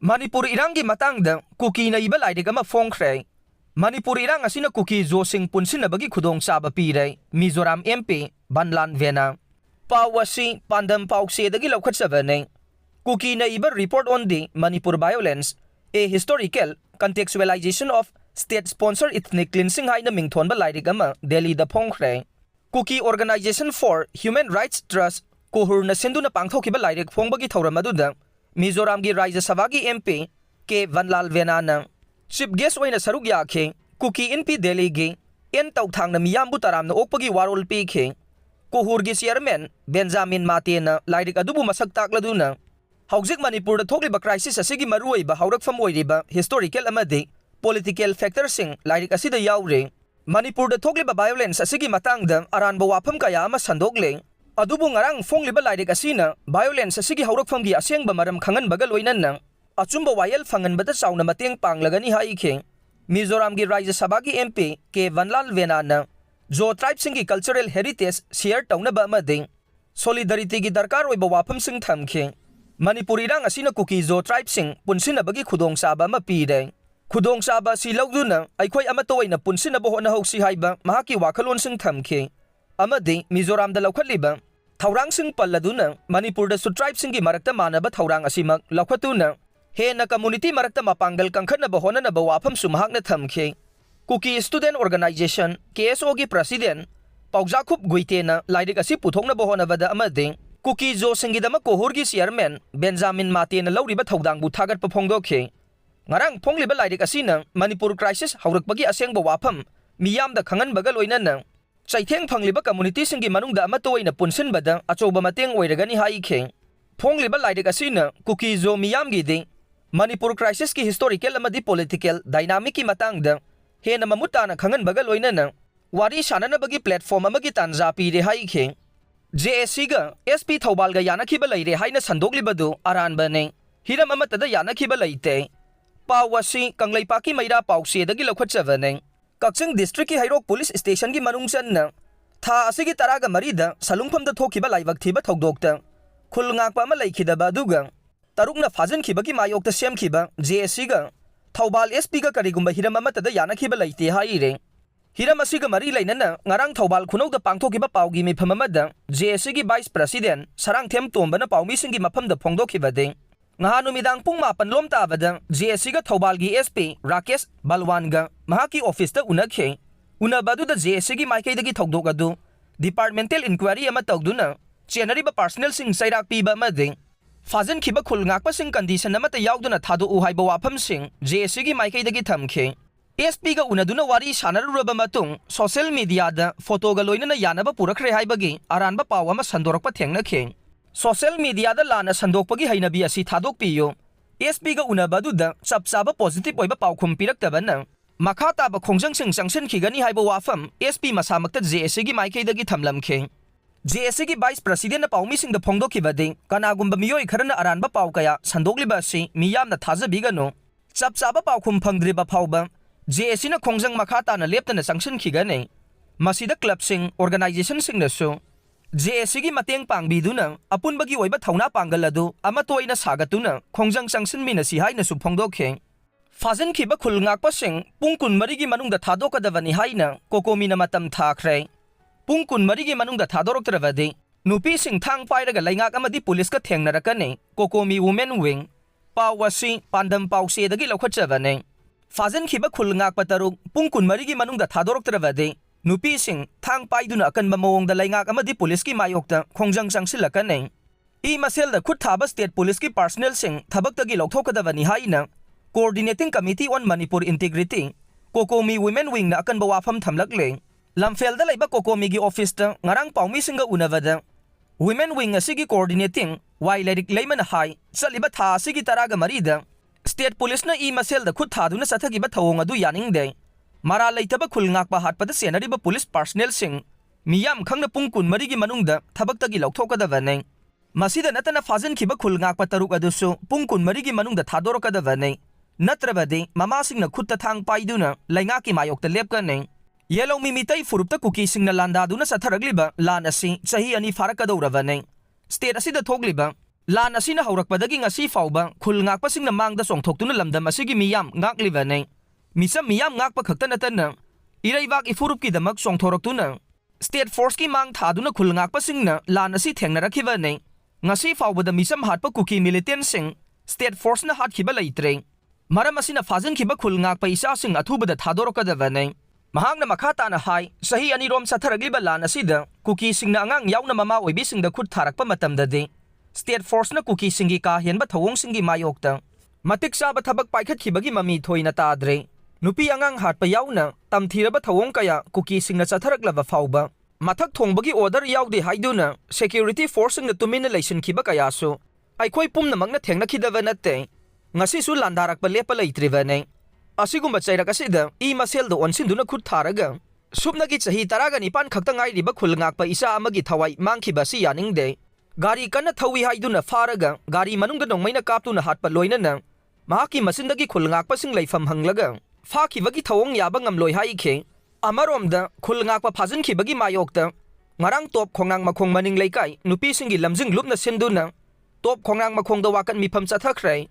Manipur Erang gi matangda Kuki na iba Leite ama fongkre. Manipur Erang Asina Kuki zosing Punsinnabagi Khudongchaba Pire, Mizoram MP, Banlan Vena. Pawasi pandam paukse dagi laukhatsavane. Kuki na iba report on the Manipur violence, a historical contextualization of state-sponsored ethnic cleansing Haina mingthonba Leite ama Delhi da fongkre. Kuki Organization for Human Rights Trust Kohur na sendu na pangthokiba Leite fongbagi thauramadu Mizoram gi Rajya Sabha gi MP ke Vanlal Vena na chief guest oina saruk yakhe Kuki NP Delhi gi en Thang na miyambu taram na okpagi warol pi khe Kohur gi chairman Benjamin Mate na Leite adubu masak takladu na Hauzik Manipur da thokliba crisis asigi maruoi ba haurakfam oiriba historical amadi political factors sing Leite asida yaure Manipur da thokliba violence asigi matangda aranba wafam kaya ama sandokle Adubu ngarang fongliba Leite asina violence asigi haurakfam gi asengba maram khangan baga loinanna achumba wayel fangan bata sauna mateng panglagani haikhe Mizoram gi Rajya Sabha gi MP ke Vanlal Vena na jo tribe singi cultural heritage share tauna ba amadi solidarity gi darkar oiba wafam sing thamkhe Manipur Erang Asina Kuki jo tribe sing Punsinnabagi Khudongchaba ma pire Khudongchaba si lawduna aikhoi amatoina punsinaba hona hoksi haiba mahaki wakhalon sing thamkhe Amadi Mizoram da laukhatliba Thaurang sing palladuna Manipur da su tribe singi marakta manaba thaurang asimak laukhatuna hena community marakta mapangal kangkhanaba honanaba wafam sumahakna thamkhe Kuki Student Organization KSO gi President Paukjakhup Guitena Leite asi puthoknaba honabada amadi Kuki jo singidama kohur gi chairman Benjamin Mate na lawriba thaudangbu thagatpa phongdokhe ngarang phongliba Leite asina Manipur crisis haurakpagi asengba wafam miyamda khanganbaga loinana Chaitheng phangliba community singi manungda amatoina punsinbada achoba mateng oiragani haikhe phongliba Leite asina Kuki jo miyamgi de Manipur crisis ki historical amadi political dynamic ki matangda hena mamutana khanganbaga loinana wari sananabagi platform amagi tanja pire haikhe JSC ga SP Thoubalga Yanakhiba Leire Haina Sandoklibadu Aranbani Hiram Amattada Yanakhiba Leite Pawasi Kangleipaki Maira Paukse dagi laukhatchavane Kakching District ki Hairok Police Station ki manungsan na Tha asigi taraga marida salungpham da thokiba laibak thiba thodokta khulngakpa ama leikhidaba aduga tarukna fajankhiba ki mayokta semkhiba JSC ga Thoubal SP ga karigumba Hiram Amattada Yanakhiba Leite haire Hiram asiga mari lainana ngarang Thoubal khunauda pangthokiba paugi mifam amada JSC gi Vice President Sarang Them Tombana paumi singi mafamda phongdokhibade ngahanu midang pung 8 lom tabada JSC ga Thoubal gi SP Rakesh Balwan ga mahaki office ta unakhe unabadu da JSC gi maikai dagi thodok adu departmental inquiry ama tawduna chenari ba personal sing sairak piba amade fajan khiba khulngakpa sing condition amata yauduna thado u haiba wafam sing JSC gi maikai dagi thamkhe SP ga unaduna wari sanaruraba matung social media da photo ga loinana yanaba purakre haibagi aranba pawama sandorakpa thengnakhe social media da lana sandokpagi hainabi asi thadok piyo SP ga unabadu da chapchaba positive oiba pawkhum piraktabana makha taba khongjang sing sanction khigani haiba wafam SP masamakta JSC gi maikai dagi thamlamkhe JSC gi Vice President na pawmi sing da phongdokhibade kanagumba miyoi kharana aranba pawkaya sandokliba asi miyamna thajabigano chapchaba pawkhum phangdriba phawba JSC na khongjang makhata na leptana sanction khigane masida club sing organization sing na so JSC gi mateng pangbiduna apunbagi oiba thauna pangaladu amatoina sagatuna khongjang sanction mina si haina su phongdokhe fajan khiba khulngakpa sing pungkun mari gi manungda thadokadavani haina COCOMI na matam thakre pungkun mari gi manungda Thadoraktrabadi Nupising Thang Pairaga Leingak Amadi police ka Thengnarakkani COCOMI women wing pawasi pandam pause dagi laukhatchavane fajan khiba khulngak pataruk pungkun mari gi manungda Thadoraktrabadi Nupising Thang paiduna akanba mawongda Leingak amadi police ki mayokta khongjang sangsilakane I masel da khut thaba state police ki personnel sing thabak tagi lokthokadavani haina coordinating committee on Manipur integrity COCOMI women wing na akanba wafam thamlakle lamfel da laiba COCOMI gi office ta ngarang paumi singa unavada women wing asigi coordinating wailerik leimana hai chaliba tha asigi taraga marida State Police na masel da khut thaduna sathagiba thawong adu yaningde mara leitaba khulngakpa hatpada senariba police personnel sing miyam khangna pungkun marigi manungda thabaktagi lokthokadavane masida natana fajan khiba khulngakpa taruk adusu pungkun marigi manungda thadorokadavane natrabadi mama singna khutta thang paiduna Leingaki mayokta lepkane yellow mimitai furupta Kuki singna landaduna satharagliba lan asi chahi ani farakadauravane state asida thogliba ꯂꯥꯟ ꯑꯁꯤꯅ ꯍꯧꯔꯛꯄꯗꯒꯤ ꯉꯁꯤ ꯐꯥꯎꯕ ꯈꯨꯜ ꯉꯥꯛꯄꯁꯤꯡꯅ ꯃꯥꯡꯗ ꯆꯣꯡꯊꯣꯛꯇꯨꯅ ꯂꯝꯗꯝ ꯑꯁꯤꯒꯤ ꯃꯤꯌꯥꯝ ꯉꯥꯛꯂꯤꯕꯅꯤ ꯃꯤꯆꯝ ꯃꯤꯌꯥꯝ ꯉꯥꯛꯄ ꯈꯛꯇ ꯅꯠꯇꯅ ꯏꯔꯩꯕꯥꯛ ꯏꯐꯨꯔꯨꯞꯀꯤꯗꯃꯛ ꯆꯣꯡꯊꯣꯔꯛꯇꯨꯅ ꯁ꯭ꯇꯦꯠ ꯐꯣꯔꯁꯀꯤ ꯃꯥꯡ ꯊꯥꯗꯨꯅ ꯈꯨꯜ ꯉꯥꯛꯄꯁꯤꯡꯅ ꯂꯥꯟ ꯑꯁꯤ ꯊꯦꯡꯅꯔꯛꯈꯤꯕꯅꯤ ꯉꯁꯤ ꯐꯥꯎꯕꯗ ꯃꯤꯆꯝ ꯍꯥꯠꯄ ꯀꯨꯀꯤ ꯃꯤꯂꯤꯇꯦꯟꯁꯤꯡ ꯁ꯭ꯇꯦꯠ ꯐꯣꯔꯁꯅ ꯍꯥꯠꯈꯤꯕ ꯂꯩꯇ꯭ꯔꯦ ꯃꯔꯝ ꯑꯁꯤꯅ ꯐꯥꯖꯤꯟꯈꯤꯕ ꯈꯨꯜ ꯉꯥꯛꯄ ꯏꯆꯥꯁꯤꯡ ꯑꯊꯨꯕꯗ ꯊꯥꯗꯣꯔꯛꯀꯗꯕꯅꯤ ꯃꯍꯥꯛꯅ ꯃꯈꯥ ꯇꯥꯅ ꯍꯥꯏ ꯆꯍꯤ ꯑꯅꯤꯔꯣꯝ ꯆꯠꯊꯔꯛꯂꯤꯕ ꯂꯥꯟ ꯑꯁꯤꯗ ꯀꯨꯀꯤꯁꯤꯡꯅ ꯑꯉꯥꯡ ꯌꯥꯎꯅ ꯃꯃꯥ ꯑꯣꯏꯕꯤꯁꯤꯡꯗ ꯈꯨꯠ ꯊꯥꯔꯛꯄ ꯃꯇꯝꯗꯗꯤ ꯁ꯭ꯇꯦꯠ ꯐꯣꯔꯁꯅ ꯀꯨꯀꯤꯁꯤꯡꯒꯤ ꯀꯥ ꯍꯦꯟꯕ ꯊꯧꯑꯣꯡꯁꯤꯡꯒꯤ ꯃꯥꯌꯣꯛꯇ ꯃꯇꯤꯛ ꯆꯥꯕ ꯊꯕꯛ ꯄꯥꯏꯈꯠꯈꯤꯕꯒꯤ ꯃꯃꯤ ꯊꯣꯏꯅ ꯇꯥꯗ꯭ꯔꯦ ꯅꯨꯄꯤ ꯑꯉꯥꯡ ꯍꯥꯠꯄ ꯌꯥꯎꯅ ꯇꯝꯊꯤꯔꯕ ꯊꯧꯑꯣꯡ ꯀꯌꯥ ꯀꯨꯀꯤꯁꯤꯡꯅ ꯆꯠꯊꯔꯛꯂꯕ ꯐꯥꯎꯕ ꯃꯊꯛ ꯊꯣꯡꯕꯒꯤ ꯑꯣꯔꯗꯔ ꯌꯥꯎꯗꯦ ꯍꯥꯏꯗꯨꯅ ꯁꯦꯀ꯭ꯌꯨꯔꯤꯇꯤ ꯐꯣꯔꯁꯁꯤꯡꯅ ꯇꯨꯃꯤꯟꯅ ꯂꯩꯁꯤꯟꯈꯤꯕ ꯀꯌꯥꯁꯨ ꯑꯩꯈꯣꯏ ꯄꯨꯝꯅꯃꯛꯅ ꯊꯦꯡꯅꯈꯤꯗꯕ ꯅꯠꯇꯦ ꯉꯁꯤꯁꯨ ꯂꯥꯟꯗꯥꯔꯛꯄ ꯂꯦꯞꯄ ꯂꯩꯇ꯭ꯔꯤꯕꯅꯤ ꯑꯁꯤꯒꯨꯝꯕ ꯆꯩꯔꯛ ꯑꯁꯤꯗ ꯃꯁꯦꯜꯗ ꯑꯣꯟꯁꯤꯟꯗꯨꯅ ꯈꯨꯠ ꯊꯥꯔꯒ ꯁꯨꯞꯅꯒꯤ ꯆꯍꯤ 19 ꯈꯛꯇ ꯉꯥꯏꯔꯤꯕ ꯈꯨꯜ ꯉꯥꯛꯄ ꯏꯆꯥ ꯑꯃꯒꯤ ꯊꯋꯥꯏ ꯃꯥꯡꯈꯤꯕ ꯑꯁꯤ ꯌꯥꯅꯤꯡꯗꯦ ꯒꯥꯔꯤ ꯀꯟꯅ ꯊꯧꯏ ꯍꯥꯏꯗꯨꯅ ꯐꯥꯔꯒ ꯒꯥꯔꯤ ꯃꯅꯨꯡꯗ ꯅꯣꯡꯃꯩꯅ ꯀꯥꯞꯇꯨꯅ ꯍꯥꯠꯄ ꯂꯣꯏꯅꯅ ꯃꯍꯥꯛꯀꯤ ꯃꯆꯤꯟꯗꯒꯤ ꯈꯨꯜ ꯉꯥꯛꯄꯁꯤꯡ ꯂꯩꯐꯝ ꯍꯪꯂꯒ ꯐꯥꯈꯤꯕꯒꯤ ꯊꯧꯑꯣꯡ ꯌꯥꯕ ꯉꯝꯂꯣꯏ ꯍꯥꯏꯈꯤ ꯑꯃꯔꯣꯝꯗ ꯈꯨꯜ ꯉꯥꯛꯄ ꯐꯥꯖꯤꯟꯈꯤꯕꯒꯤ ꯃꯥꯌꯣꯛꯇ ꯉꯔꯥꯡ ꯇꯣꯞ ꯈꯣꯡꯅꯥꯡ ꯃꯈꯣꯡ ꯃꯅꯤꯡ ꯂꯩꯀꯥꯏ ꯅꯨꯄꯤꯁꯤꯡꯒꯤ ꯂꯝꯖꯤꯡ ꯂꯨꯞꯅ ꯁꯤꯟꯗꯨꯅ ꯇꯣꯞ ꯈꯣꯡꯅꯥꯡ ꯃꯈꯣꯡꯗ ꯋꯥꯀꯠ ꯃꯤꯐꯝ ꯆꯠꯊꯈ꯭ꯔꯦ